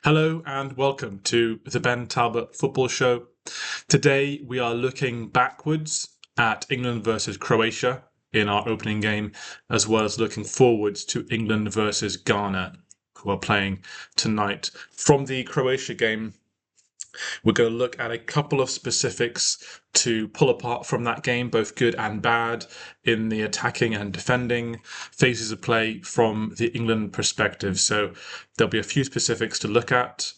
Hello and welcome to the Ben Talbot Football Show. Today we are looking backwards at England versus Croatia in our opening game, as well as looking forwards to England versus Ghana, who are playing tonight. From the Croatia game, we're going to look at a couple of specifics to pull apart from that game, both good and bad, in the attacking and defending phases of play from the England perspective. So there'll be a few specifics to look at,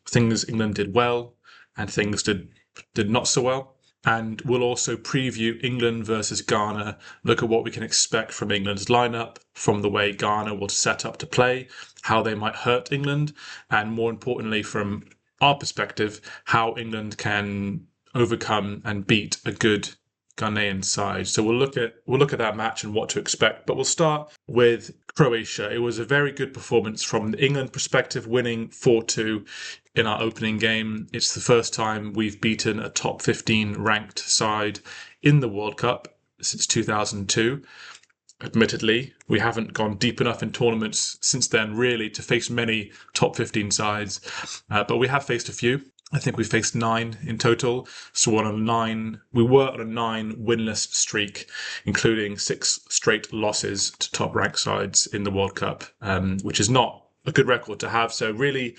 things England did well and things did not so well. And we'll also preview England versus Ghana, look at what we can expect from England's lineup, from the way Ghana will set up to play, how they might hurt England, and more importantly, from our perspective, how England can overcome and beat a good Ghanaian side. So we'll look at that match and what to expect. But we'll start with Croatia. It was a very good performance from the England perspective, winning 4-2 in our opening game. It's the first time we've beaten a top 15 ranked side in the World Cup since 2002. Admittedly, we haven't gone deep enough in tournaments since then, really, to face many top 15 sides. But we have faced a few. I think we faced 9 in total. So we were on a 9 winless streak, including 6 straight losses to top ranked sides in the World Cup, which is not a good record to have. So really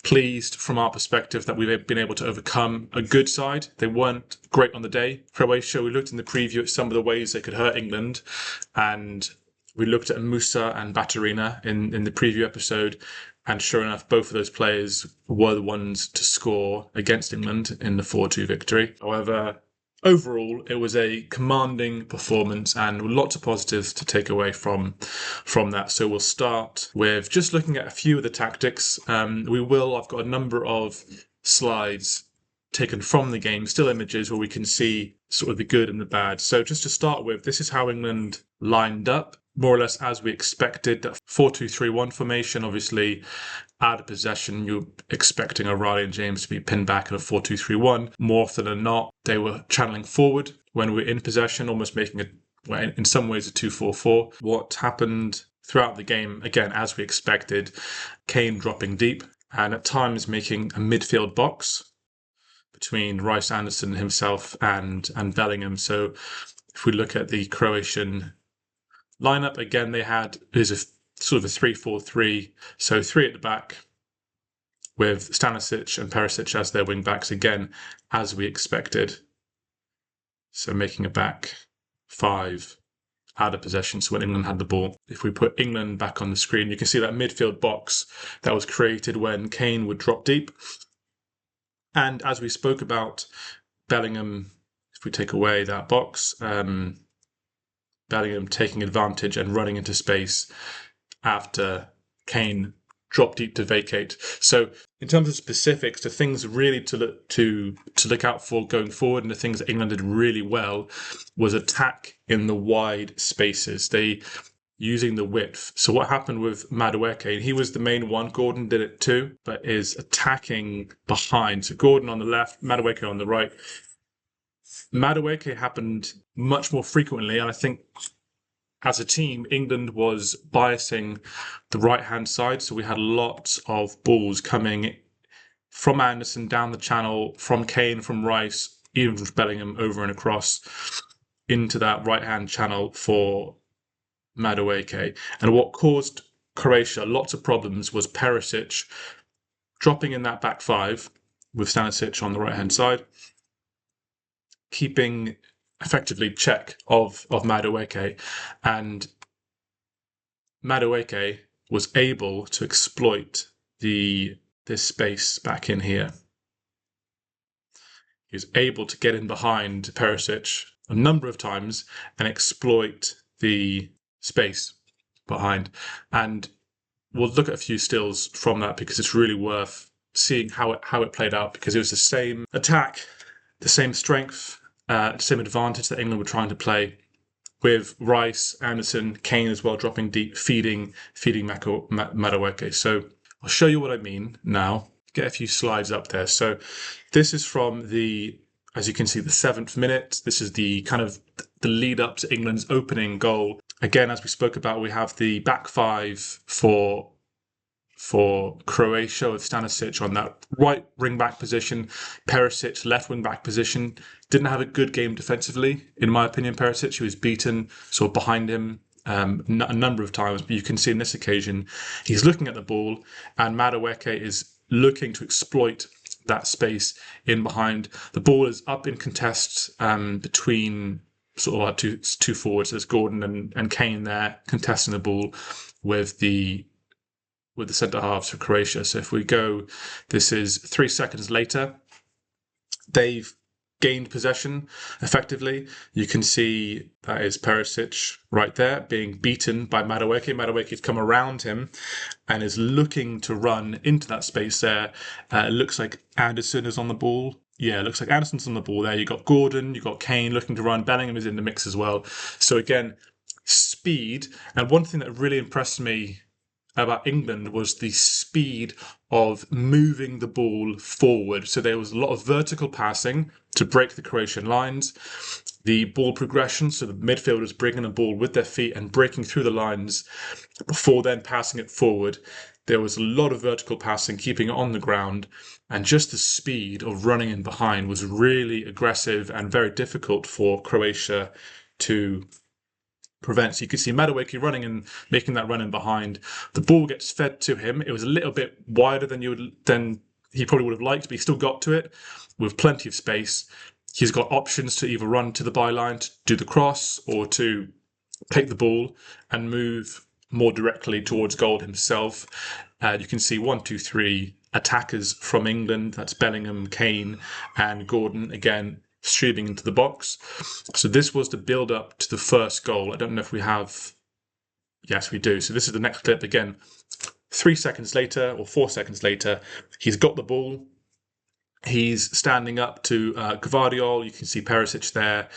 pleased from our perspective that we've been able to overcome a good side. They weren't great on the day. Croatia, we looked in the preview at some of the ways they could hurt England, and we looked at Musa and Baturina in the preview episode, and sure enough, both of those players were the ones to score against England in the 4-2 victory. However, overall, it was a commanding performance and lots of positives to take away from that. So we'll start with just looking at a few of the tactics. I've got a number of slides taken from the game, still images where we can see sort of the good and the bad. So just to start with, this is how England lined up, more or less as we expected. That 4-2-3-1 formation, obviously out of possession, you're expecting O'Reilly and James to be pinned back in a 4-2-3-1. More often than not, they were channeling forward when we were in possession, almost making in some ways a 2-4-4. What happened throughout the game, again, as we expected, Kane dropping deep and at times making a midfield box between Rice, Anderson himself and Bellingham. So if we look at the Croatian lineup, again, is a sort of a 3-4-3. So 3 at the back with Stanisic and Perisic as their wing backs, again, as we expected. So making a back 5 out of possession, so when England had the ball. If we put England back on the screen, you can see that midfield box that was created when Kane would drop deep. And as we spoke about, Bellingham, if we take away that box, Bellingham taking advantage and running into space after Kane dropped deep to vacate. So in terms of specifics, the things really to look out for going forward, and the things that England did really well, was attack in the wide spaces. They using the width. So what happened with Madueke, he was the main one. Gordon did it too, but is attacking behind. So Gordon on the left, Madueke on the right. Madueke happened much more frequently, and I think as a team, England was biasing the right-hand side, so we had lots of balls coming from Anderson down the channel, from Kane, from Rice, even from Bellingham over and across into that right-hand channel for Madueke. And what caused Croatia lots of problems was Perisic dropping in that back 5 with Stanisic on the right-hand side, keeping effectively check of Madueke, and Madueke was able to exploit this space back in here. He was able to get in behind Perisic a number of times and exploit the space behind. And we'll look at a few stills from that because it's really worth seeing how it played out, because it was the same attack, the same strength, same advantage that England were trying to play, with Rice, Anderson, Kane as well dropping deep, feeding Madueke. So I'll show you what I mean now. Get a few slides up there. So this is from as you can see, the 7th minute. This is the kind of the lead up to England's opening goal. Again, as we spoke about, we have the back 5 for for Croatia with Stanisic on that right wing-back position, Perisic left wing-back position. Didn't have a good game defensively, in my opinion, Perisic. He was beaten sort of behind him a number of times, but you can see in this occasion, he's looking at the ball and Madueke is looking to exploit that space in behind. The ball is up in contests between sort of like two forwards. There's Gordon and Kane there contesting the ball with the centre halves for Croatia. So if we go, this is 3 seconds later. They've gained possession effectively. You can see that is Perisic right there being beaten by Madueke. Madueke's come around him and is looking to run into that space there. It looks like Anderson is on the ball. Yeah, it looks like Anderson's on the ball there. You've got Gordon, you've got Kane looking to run. Bellingham is in the mix as well. So again, speed. And one thing that really impressed me about England was the speed of moving the ball forward. So there was a lot of vertical passing to break the Croatian lines. The ball progression, so the midfielders bringing the ball with their feet and breaking through the lines before then passing it forward. There was a lot of vertical passing, keeping it on the ground, and just the speed of running in behind was really aggressive and very difficult for Croatia to prevent. So you could see Madueke running and making that run in behind. The ball gets fed to him. It was a little bit wider than he probably would have liked, but he still got to it with plenty of space. He's got options to either run to the byline to do the cross or to take the ball and move more directly towards goal himself. You can see 1, 2, 3 attackers from England. That's Bellingham, Kane, and Gordon again streaming into the box. So this was the build up to the first goal. I don't know if we have. Yes, we do. So this is the next clip again. 3 seconds later or 4 seconds later, he's got the ball. He's standing up to Gvardiol. You can see Perisic there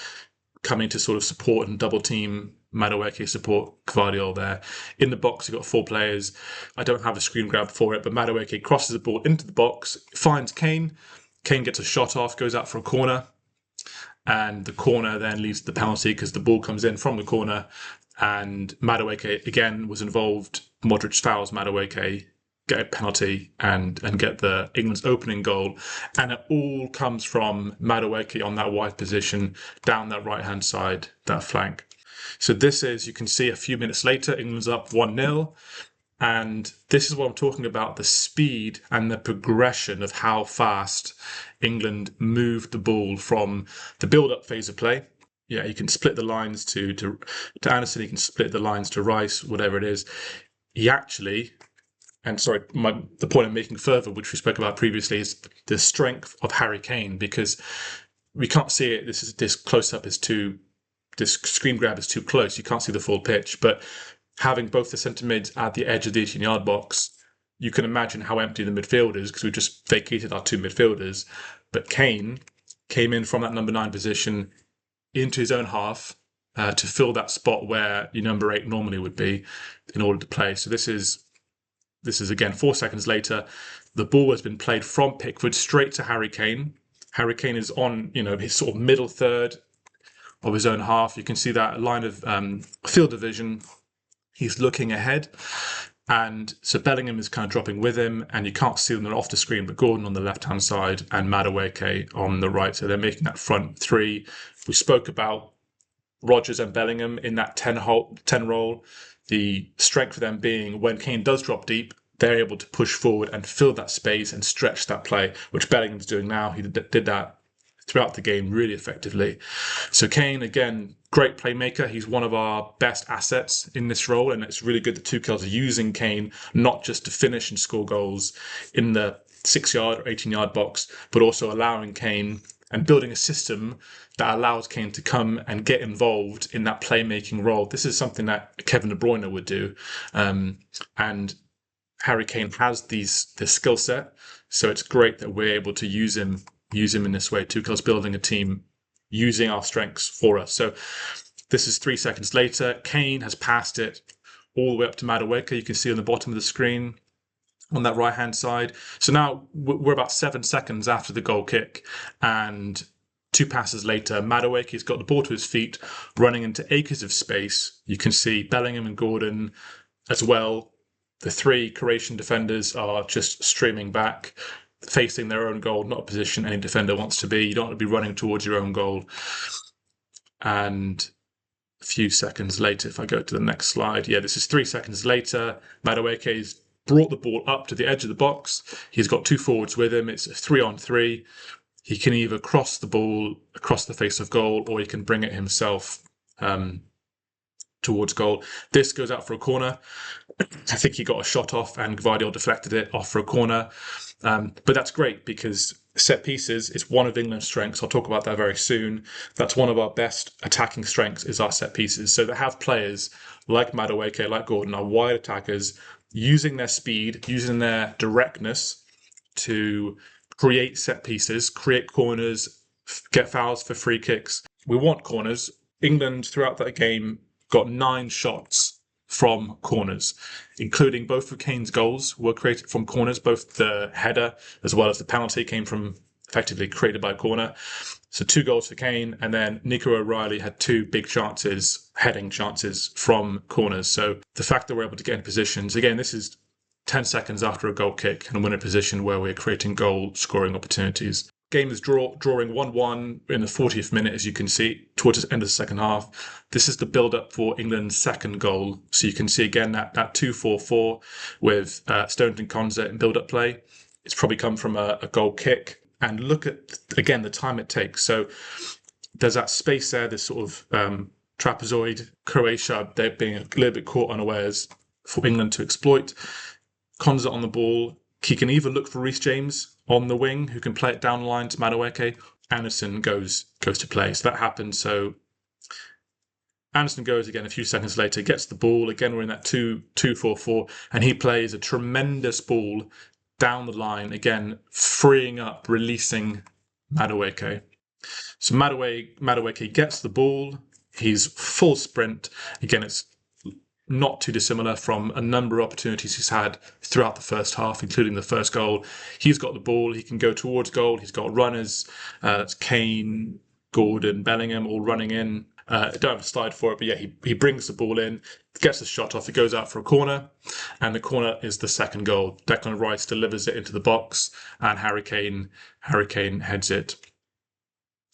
coming to sort of support and double team Madueke, support Gvardiol there. In the box, you've got 4 players. I don't have a screen grab for it, but Madueke crosses the ball into the box, finds Kane. Kane gets a shot off, goes out for a corner. And the corner then leads to the penalty because the ball comes in from the corner. And Madueke again was involved. Modric fouls Madueke, get a penalty and get the England's opening goal. And it all comes from Madueke on that wide position, down that right-hand side, that flank. So this is, you can see a few minutes later, England's up 1-0. And this is what I'm talking about, the speed and the progression of how fast England moved the ball from the build-up phase of play. Yeah, you can split the lines to Anderson, you can split the lines to Rice, whatever it is. He actually, and sorry, the point I'm making further, which we spoke about previously, is the strength of Harry Kane, because we can't see it. This close-up is this screen grab is too close. You can't see the full pitch, but having both the centre mids at the edge of the 18-yard box, you can imagine how empty the midfield is because we just vacated our 2 midfielders. But Kane came in from that number 9 position into his own half to fill that spot where your number 8 normally would be in order to play. So this is again 4 seconds later. The ball has been played from Pickford straight to Harry Kane. Harry Kane is on, his sort of middle third of his own half. You can see that line of field division. He's looking ahead, and so Bellingham is kind of dropping with him, and you can't see them off the screen, but Gordon on the left-hand side and Madueke on the right. So they're making that front 3. We spoke about Rodgers and Bellingham in that 10 role. The strength for them being when Kane does drop deep, they're able to push forward and fill that space and stretch that play, which Bellingham's doing now. He did that throughout the game really effectively. So Kane, again, great playmaker. He's one of our best assets in this role, and it's really good that Tuchel is using Kane not just to finish and score goals in the 6-yard or 18-yard box, but also allowing Kane and building a system that allows Kane to come and get involved in that playmaking role. This is something that Kevin De Bruyne would do. And Harry Kane has this skill set, so it's great that we're able to use him in this way. Tuchel's building a team using our strengths for us. So this is 3 seconds later. Kane has passed it all the way up to Madueke. You can see on the bottom of the screen on that right-hand side. So now we're about 7 seconds after the goal kick, and 2 passes later, Madueke's got the ball to his feet, running into acres of space. You can see Bellingham and Gordon as well The three Croatian defenders are just streaming back, facing their own goal, not a position any defender wants to be. You don't want to be running towards your own goal. And a few seconds later, if I go to the next slide, this is 3 seconds later. Madueke's brought the ball up to the edge of the box. He's got two forwards with him. It's a 3-on-3. He can either cross the ball across the face of goal, or he can bring it himself towards goal. This goes out for a corner. I think he got a shot off and Gvardiol deflected it off for a corner. But that's great because set pieces is one of England's strengths. I'll talk about that very soon. That's one of our best attacking strengths is our set pieces. So they have players like Madueke, like Gordon, our wide attackers, using their speed, using their directness to create set pieces, create corners, get fouls for free kicks. We want corners. England, throughout that game, got 9 shots from corners, including both of Kane's goals were created from corners. Both the header as well as the penalty came from effectively created by a corner. So 2 goals for Kane, and then Nico O'Reilly had 2 big chances, heading chances from corners. So the fact that we're able to get in positions, again, this is 10 seconds after a goal kick, and we're in a position where we're creating goal scoring opportunities. Game is drawing 1-1 in the 40th minute, as you can see, towards the end of the second half. This is the build-up for England's second goal. So you can see again that 2-4-4 with Stones and Konza in build-up play. It's probably come from a goal kick. And look at, again, the time it takes. So there's that space there, this sort of trapezoid. Croatia, they're being a little bit caught unawares for England to exploit. Konza on the ball. He can either look for Reece James on the wing, who can play it down the line to Madueke. Anderson goes to play. So that happens. So Anderson goes again a few seconds later, gets the ball. Again, we're in that 2-4-4, and he plays a tremendous ball down the line, again, freeing up, releasing Madueke. So Madueke gets the ball. He's full sprint. Again, it's not too dissimilar from a number of opportunities he's had throughout the first half, including the first goal. He's got the ball. He can go towards goal. He's got runners. That's Kane, Gordon, Bellingham all running in. I don't have a slide for it, but he brings the ball in, gets the shot off. It goes out for a corner, and the corner is the second goal. Declan Rice delivers it into the box, and Harry Kane heads it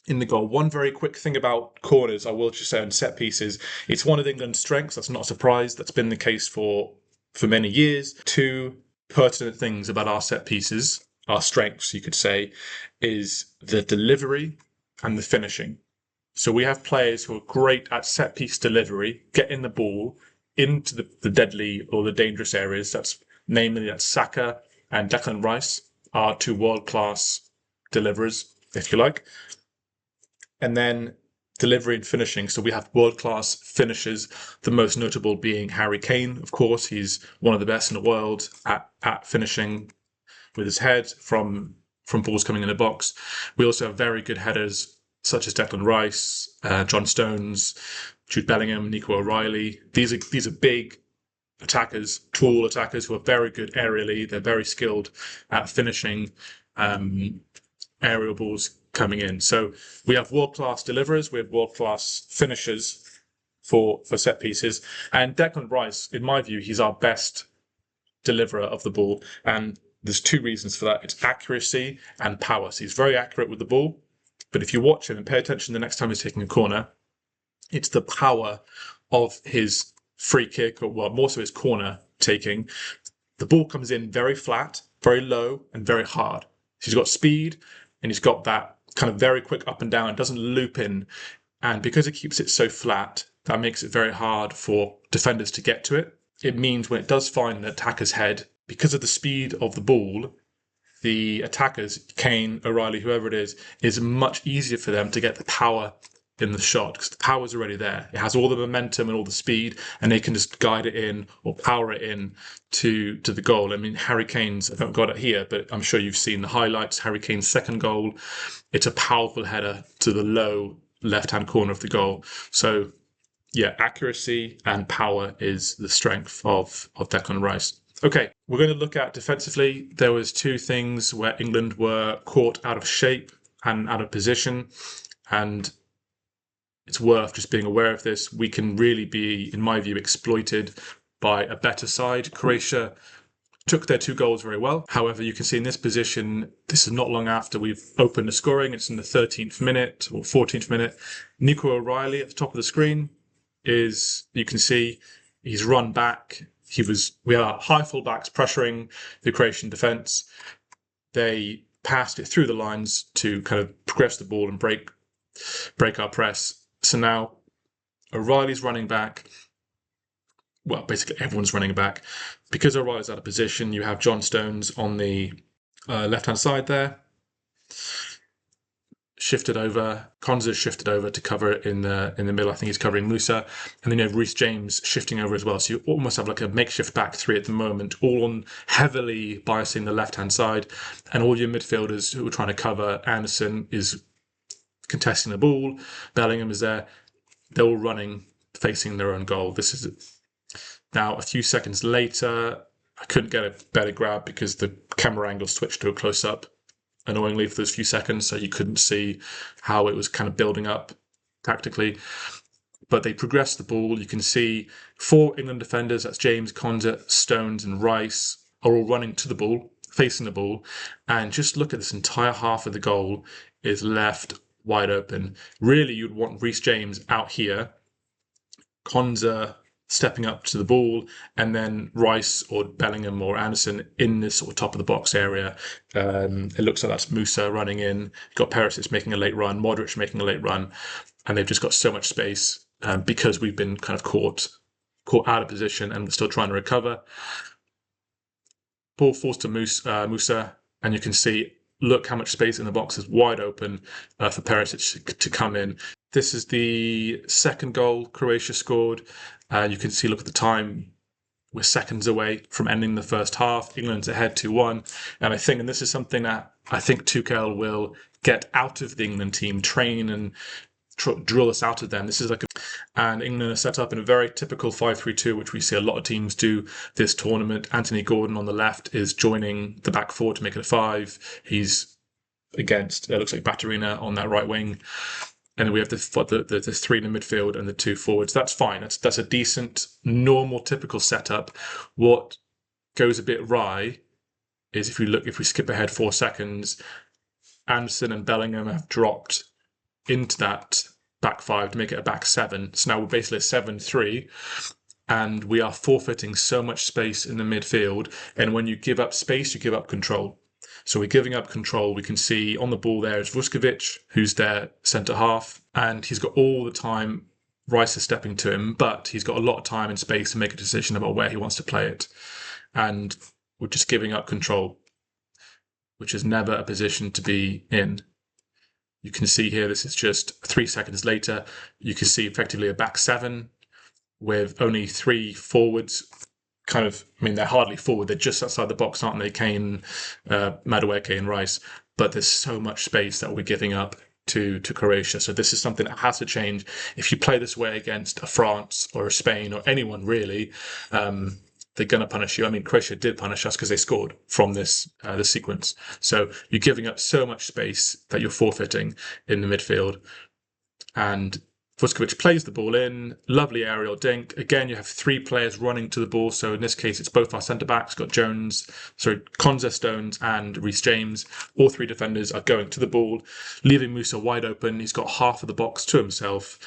in the goal. One very quick thing about corners, I will just say, on set pieces, it's one of England's strengths. That's not a surprise. That's been the case for many years. 2 pertinent things about our set pieces, our strengths, you could say, is the delivery and the finishing. So we have players who are great at set piece delivery, getting the ball into the deadly or the dangerous areas. That's Saka and Declan Rice are 2 world-class deliverers, if you like. And then delivery and finishing. So we have world-class finishers, the most notable being Harry Kane, of course. He's one of the best in the world at finishing with his head from balls coming in the box. We also have very good headers, such as Declan Rice, John Stones, Jude Bellingham, Nico O'Reilly. These are big attackers, tall attackers who are very good aerially. They're very skilled at finishing aerial balls coming in. So we have world-class deliverers, we have world-class finishers for set pieces. And Declan Rice, in my view, he's our best deliverer of the ball. And there's 2 reasons for that. It's accuracy and power. So he's very accurate with the ball. But if you watch him and pay attention the next time he's taking a corner, it's the power of his free kick, or well, more so his corner taking. The ball comes in very flat, very low, and very hard. So he's got speed, and he's got that kind of very quick up and down. It doesn't loop in. And because it keeps it so flat, that makes it very hard for defenders to get to it. It means when it does find an attacker's head, because of the speed of the ball, the attackers, Kane, O'Reilly, whoever it is much easier for them to get the power in the shot because the power's already there. It has all the momentum and all the speed, and they can just guide it in or power it in to the goal. I mean, Harry Kane's, I haven't got it here, but I'm sure you've seen the highlights. Harry Kane's second goal, it's a powerful header to the low left-hand corner of the goal. So, yeah, accuracy and power is the strength of Declan Rice. Okay, we're going to look at defensively. There was 2 things where England were caught out of shape and out of position, and it's worth just being aware of this. We can really be, in my view, exploited by a better side. Croatia took their 2 goals very well. However, you can see in this position, this is not long after we've opened the scoring. It's in the 13th minute or 14th minute. Nico O'Reilly at the top of the screen is, you can see, he's run back. We had high fullbacks pressuring the Croatian defence. They passed it through the lines to kind of progress the ball and break our press. So now O'Reilly's running back. Well, basically everyone's running back. Because O'Reilly's out of position, you have John Stones on the left-hand side there. Shifted over. Konza's shifted over to cover it in the middle. I think he's covering Musa. And then you have Reece James shifting over as well. So you almost have like a makeshift back three at the moment, all on heavily biasing the left-hand side. And all your midfielders who are trying to cover. Anderson is contesting the ball. Bellingham is there. They're all running, facing their own goal. This is it. Now, a few seconds later, I couldn't get a better grab because the camera angle switched to a close-up, annoyingly, for those few seconds, so you couldn't see how it was kind of building up tactically. But they progressed the ball. You can see 4 England defenders, that's James, Konza, Stones and Rice, are all running to the ball, facing the ball. And just look at this entire half of the goal is left wide open. Really, you'd want Reece James out here, Konza stepping up to the ball, and then Rice or Bellingham or Anderson in this sort of top of the box area. It looks like that's Musa running in. You've got Perisic making a late run, Modric making a late run, and they've just got so much space because we've been kind of caught out of position and we're still trying to recover. Ball forced to Musa, and you can see, look how much space in the box is wide open for Perisic to come in. This is the second goal Croatia scored. You can see, look at the time, we're seconds away from ending the first half. England's ahead 2-1. And this is something that I think Tuchel will get out of the England team, train and drill this out of them. This is and England are set up in a very typical 5-3-2, which we see a lot of teams do this tournament. Anthony Gordon on the left is joining the back four to make it a 5. He's against, it looks like Baturina on that right wing. And then we have the 3 in the midfield and the 2 forwards. That's fine. That's a decent, normal, typical setup. What goes a bit wry is if we skip ahead 4 seconds, Anderson and Bellingham have dropped into that back 5 to make it a back 7. So now we're basically a 7-3, and we are forfeiting so much space in the midfield. And when you give up space, you give up control. So we're giving up control. We can see on the ball there is Vuskovic, who's their centre half, and he's got all the time. Rice is stepping to him, but he's got a lot of time and space to make a decision about where he wants to play it. And we're just giving up control, which is never a position to be in. You can see here, this is just 3 seconds later. You can see effectively a back 7 with only 3 forwards. They're hardly forward. They're just outside the box, aren't they? Kane, Madueke and Rice. But there's so much space that we're giving up to Croatia. So this is something that has to change. If you play this way against a France or a Spain or anyone really, they're going to punish you. Croatia did punish us because they scored from this sequence. So you're giving up so much space that you're forfeiting in the midfield. And Vuskovic plays the ball in, lovely aerial dink. Again, you have 3 players running to the ball. So in this case, it's both our centre-backs, Konza, Stones and Reece James. All 3 defenders are going to the ball, leaving Musa wide open. He's got half of the box to himself.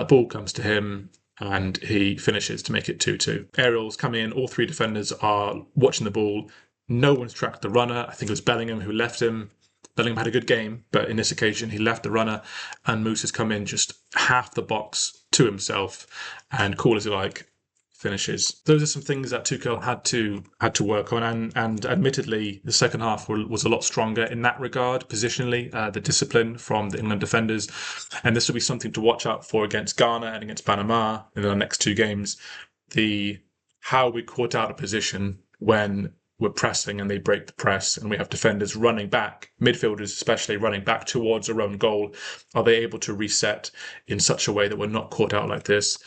Ball comes to him and he finishes to make it 2-2. Aerials come in, all 3 defenders are watching the ball. No one's tracked the runner. I think it was Bellingham who left him. Bellingham had a good game, but in this occasion he left the runner, and Moose has come in just half the box to himself, and cool as you like, finishes. Those are some things that Tuchel had to work on, and admittedly the second half was a lot stronger in that regard, positionally, the discipline from the England defenders, and this will be something to watch out for against Ghana and against Panama in the next 2 games. How we caught out of position when we're pressing and they break the press and we have defenders running back, midfielders especially running back towards their own goal. Are they able to reset in such a way that we're not caught out like this?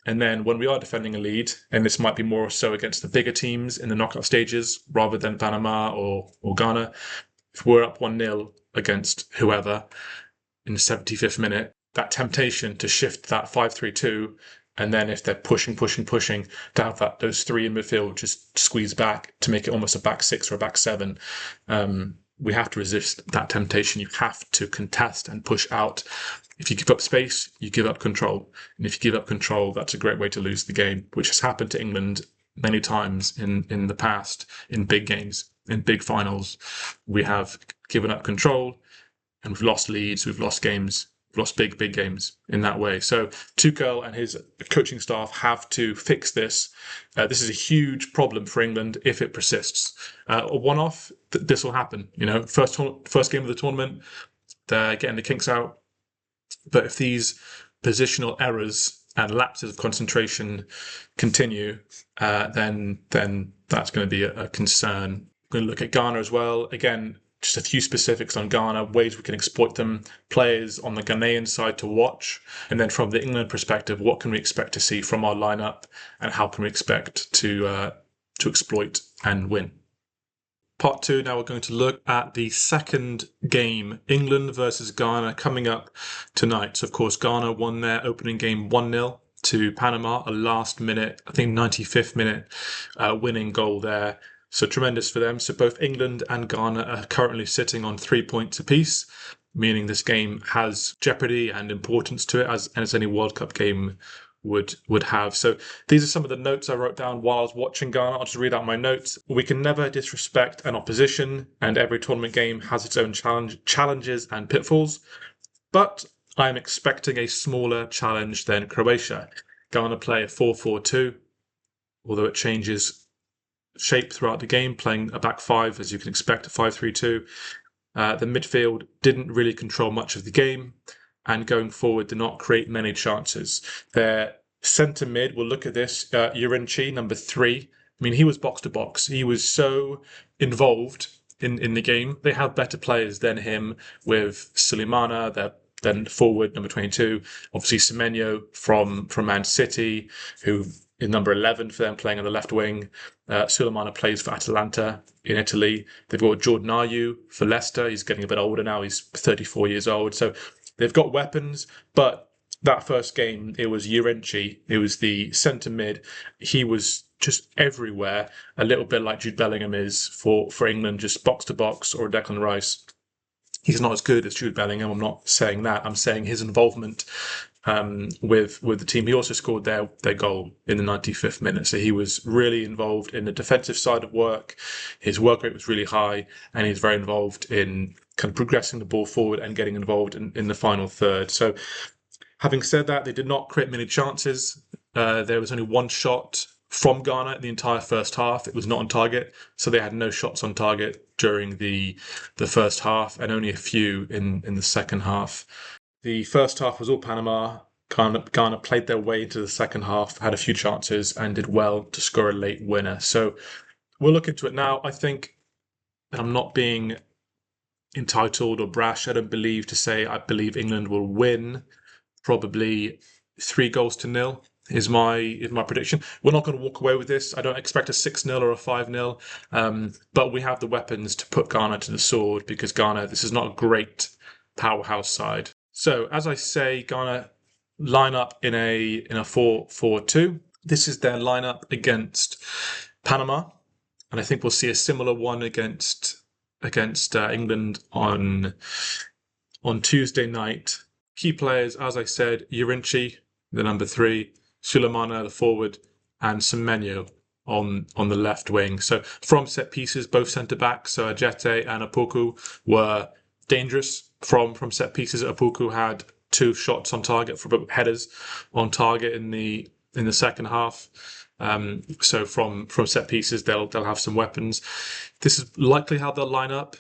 And then when we are defending a lead, and this might be more so against the bigger teams in the knockout stages rather than Panama or Ghana, if we're up 1-0 against whoever in the 75th minute, that temptation to shift that 5-3-2 And then if they're pushing, to have those three in midfield just squeeze back to make it almost a back six or a back seven. We have to resist that temptation. You have to contest and push out. If you give up space, you give up control. And if you give up control, that's a great way to lose the game, which has happened to England many times in the past, in big games, in big finals. We have given up control and we've lost leads, we've lost games, we've lost big games in that way. So Tuchel and his coaching staff have to fix this. This is a huge problem for England if it persists. A one-off, this will happen. First game of the tournament, they're getting the kinks out. But if these positional errors and lapses of concentration continue, then that's going to be a concern. We're going to look at Ghana as well. Again, just a few specifics on Ghana, ways we can exploit them, players on the Ghanaian side to watch, and then from the England perspective, what can we expect to see from our lineup, and how can we expect to exploit and win. Part 2, now we're going to look at the second game, England versus Ghana, coming up tonight. So, of course, Ghana won their opening game 1-0 to Panama, a last minute, I think 95th minute winning goal there. So tremendous for them. So both England and Ghana are currently sitting on 3 points apiece, meaning this game has jeopardy and importance to it, as any World Cup game would have. So these are some of the notes I wrote down while I was watching Ghana. I'll just read out my notes. We can never disrespect an opposition, and every tournament game has its own challenges and pitfalls. But I'm expecting a smaller challenge than Croatia. Ghana play a 4-4-2, although it changes shape throughout the game, playing a back five, as you can expect, a 5-3-2. The midfield didn't really control much of the game, and going forward did not create many chances. Their centre mid, we'll look at this, Urenchi, number 3. I mean, he was box to box. He was so involved in the game. They have better players than him, with Sulemana, then forward, number 22. Obviously, Semenyo from Man City, who is number 11 for them, playing on the left wing. Sulemana plays for Atalanta in Italy. They've got Jordan Ayew for Leicester. He's getting a bit older now. He's 34 years old. So they've got weapons, but that first game, it was Urenchi. It was the centre mid. He was just everywhere, a little bit like Jude Bellingham is for England, just box to box, or Declan Rice. He's not as good as Jude Bellingham. I'm not saying that. I'm saying his involvement with the team. He also scored their goal in the 95th minute. So he was really involved in the defensive side of work. His work rate was really high, and he's very involved in kind of progressing the ball forward and getting involved in the final third. So having said that, they did not create many chances. There was only one shot from Ghana in the entire first half. It was not on target, so they had no shots on target during the first half, and only a few in the second half. The first half was all Panama. Ghana played their way into the second half, had a few chances, and did well to score a late winner. So we'll look into it now. I think that I'm not being entitled or brash. I believe England will win, probably 3-0 is my prediction. We're not going to walk away with this. I don't expect a 6-0 or a 5-0, but we have the weapons to put Ghana to the sword, because Ghana, this is not a great powerhouse side. So, as I say, Ghana line up in a 4-4-2. This is their lineup against Panama, and I think we'll see a similar one against England on Tuesday night. Key players, as I said, Urenchi, the number 3, Sulemana, the forward, and Semenyo on the left wing. So from set pieces, both centre backs, so Ajete and Apoku, were dangerous from set pieces. Apoku had 2 shots on target, for headers on target in the second half. So from set pieces, they'll have some weapons. This is likely how they'll line up.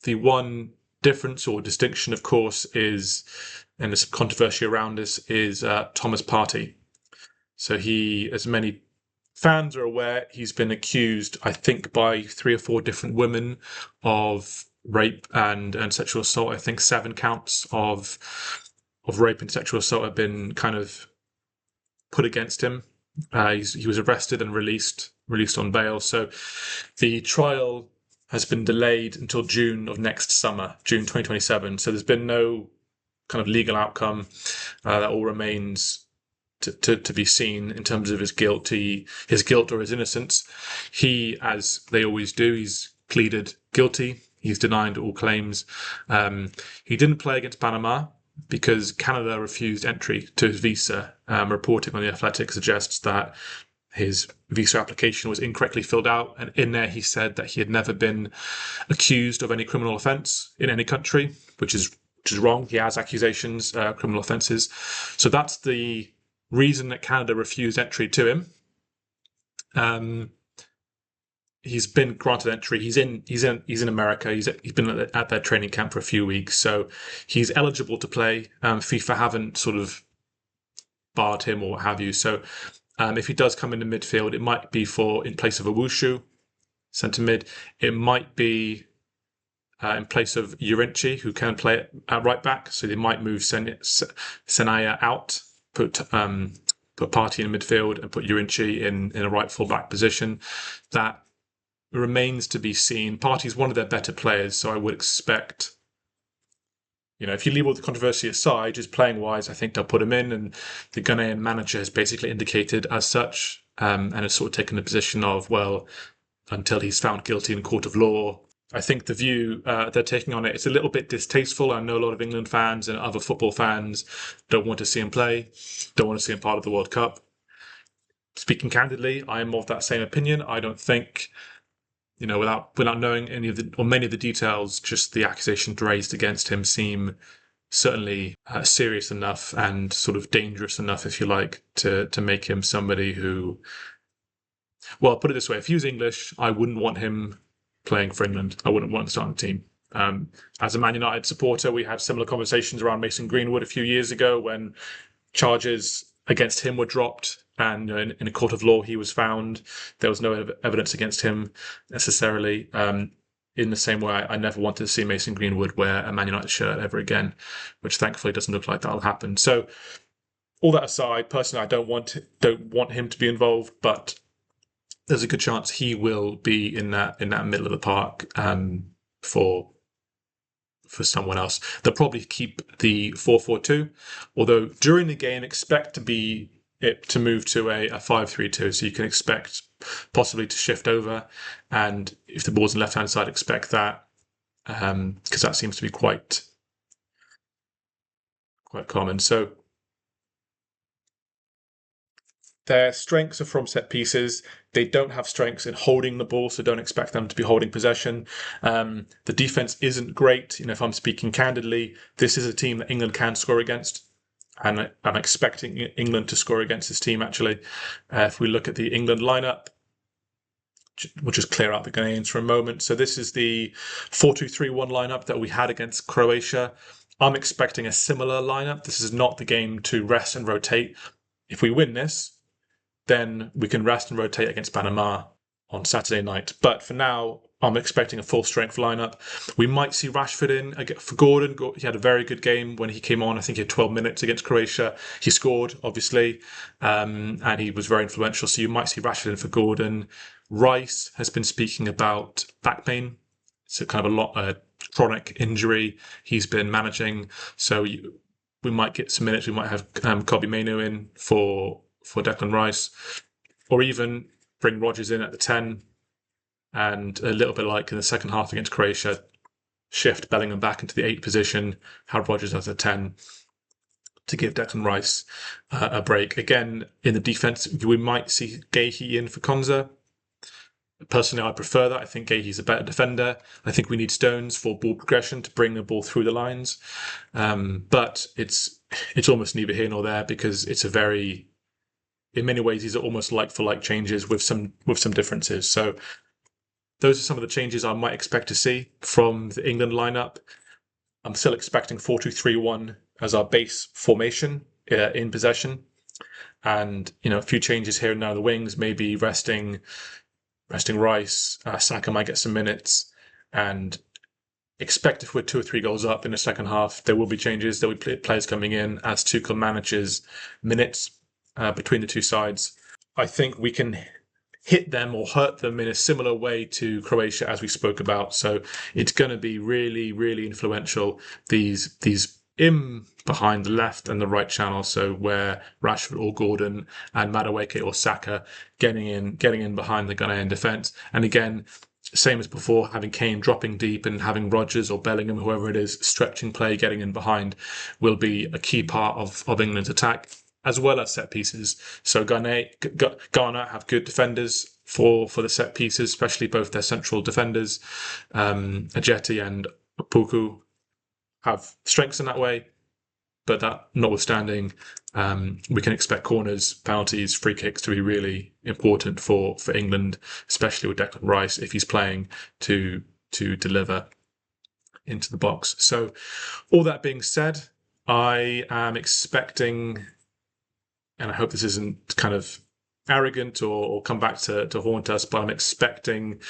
The one difference or distinction, of course, is, and there's some controversy around this, is Thomas Partey. So he, as many fans are aware, he's been accused, I think, by 3 or 4 different women of rape and sexual assault. I think 7 counts of rape and sexual assault have been kind of put against him. He was arrested and released on bail. So the trial has been delayed until June of next summer, June 2027. So there's been no kind of legal outcome. That all remains to be seen in terms of his guilt or his innocence. He, as they always do, he's pleaded guilty. He's denied all claims. He didn't play against Panama because Canada refused entry to his visa. Reporting on The Athletic suggests that his visa application was incorrectly filled out, and in there he said that he had never been accused of any criminal offence in any country, which is wrong. He has accusations, criminal offences. So that's the reason that Canada refused entry to him. He's been granted entry. He's in America. He's been at their training camp for a few weeks, so he's eligible to play. FIFA haven't sort of barred him or what have you. So if he does come into midfield, it might be in place of Owusu, centre mid. It might be in place of Urinchi, who can play at right back. So they might move Senaya out, put Partey in midfield, and put Urinchi in a right full back position. That remains to be seen. Partey's one of their better players, so I would expect, if you leave all the controversy aside, just playing wise, I think they'll put him in, and the Ghanaian manager has basically indicated as such, and has sort of taken the position of, well, until he's found guilty in a court of law. I think the view they're taking on it's a little bit distasteful. I know a lot of England fans and other football fans don't want to see him play, don't want to see him part of the World Cup. Speaking candidly, I am of that same opinion. I don't think, without knowing many of the details, just the accusations raised against him seem certainly serious enough and sort of dangerous enough, if you like, to make him somebody who, well, put it this way, if he was English, I wouldn't want him playing for England. I wouldn't want him to start on the team. As a Man United supporter, we had similar conversations around Mason Greenwood a few years ago when charges against him were dropped, and in a court of law he was found. There was no evidence against him necessarily. In the same way, I never wanted to see Mason Greenwood wear a Man United shirt ever again, which thankfully doesn't look like that'll happen. So, all that aside, personally, I don't want him to be involved, but there's a good chance he will be in that middle of the park for someone else. They'll probably keep the 4-4-2, although during the game expect it to move to a 5-3-2, so you can expect possibly to shift over, and if the ball's on the left-hand side, expect that, because that seems to be quite common. So their strengths are from set pieces. They don't have strengths in holding the ball, so don't expect them to be holding possession. The defense isn't great. If I'm speaking candidly, this is a team that England can score against, and I'm expecting England to score against this team, actually. If we look at the England lineup, we'll just clear out the Ghanaians for a moment. So this is the 4-2-3-1 lineup that we had against Croatia. I'm expecting a similar lineup. This is not the game to rest and rotate. If we win this, then we can rest and rotate against Panama on Saturday night. But for now, I'm expecting a full-strength lineup. We might see Rashford in for Gordon. He had a very good game when he came on. I think he had 12 minutes against Croatia. He scored, obviously, and he was very influential. So you might see Rashford in for Gordon. Rice has been speaking about back pain. It's a kind of a chronic injury he's been managing. So we might get some minutes. We might have Kobbie Mainoo in for Declan Rice, or even bring Rodgers in at the 10, and a little bit like in the second half against Croatia, shift Bellingham back into the 8 position, have Rodgers as a 10 to give Declan Rice a break. Again, in the defence, we might see Guehi in for Konza. Personally, I prefer that. I think Guehi's a better defender. I think we need Stones for ball progression to bring the ball through the lines. But it's almost neither here nor there, because it's in many ways, these are almost like-for-like changes with some differences. So those are some of the changes I might expect to see from the England lineup. I'm still expecting 4-2-3-1 as our base formation in possession, and a few changes here and now. The wings, maybe resting Rice. Saka might get some minutes, and expect if we're 2 or 3 goals up in the second half, there will be changes. There will be players coming in as Tuchel manages minutes between the two sides. I think we can hit them or hurt them in a similar way to Croatia, as we spoke about. So it's going to be really, really influential, these in behind the left and the right channel, so where Rashford or Gordon and Madueke or Saka getting in behind the Ghanaian defence. And again, same as before, having Kane dropping deep and having Rodgers or Bellingham, whoever it is, stretching play, getting in behind, will be a key part of England's attack, as well as set pieces. So Ghana have good defenders for the set pieces, especially both their central defenders, Ajeti and Puku, have strengths in that way. But that notwithstanding, we can expect corners, penalties, free kicks to be really important for England, especially with Declan Rice if he's playing to deliver into the box. So, all that being said, I am expecting, and I hope this isn't kind of arrogant or come back to haunt us, but I'm expecting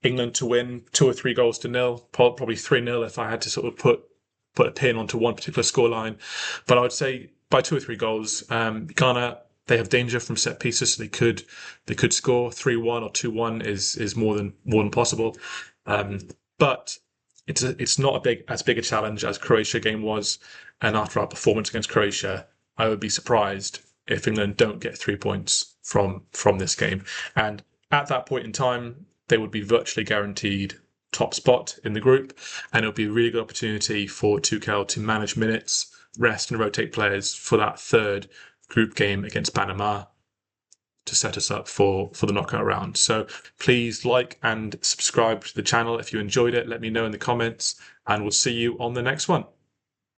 England to win 2 or 3 goals to nil, probably 3-0 if I had to sort of put a pin onto one particular scoreline. But I would say by 2 or 3 goals, Ghana, they have danger from set pieces, so they could score 3-1 or 2-1 is more than possible. But it's not as big a challenge as Croatia game was. And after our performance against Croatia, I would be surprised if England don't get 3 points from this game. And at that point in time, they would be virtually guaranteed top spot in the group, and it'll be a really good opportunity for Tuchel to manage minutes, rest and rotate players for that third group game against Panama to set us up for the knockout round. So please like and subscribe to the channel if you enjoyed it. Let me know in the comments, and we'll see you on the next one.